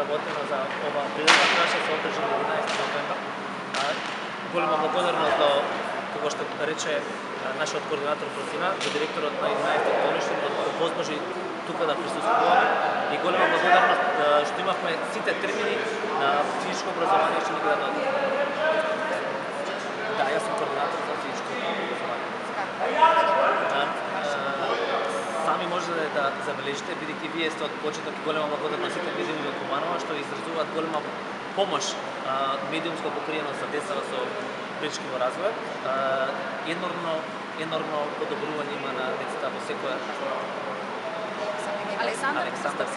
работено за ова приредба, која ќе се одржи на 11 новембар. Голема благодарност до кога што рече нашиот координатор Просина, до директорот на 11 болнични да возможи тука да присуствуваме и голема благодарност што имавме сите термини на физичко образование што ни ги дадат. Да, јас сум координатор за физичко образование. Сами можете да забележите, бидејќи вие сте од почеток и голема благодарност сите медиуми од Куманова што изразуваат голема помош медиумска покриеност за деца со пречки во развојот. Енормно подобрување има на децата во секоја. Александар, Александар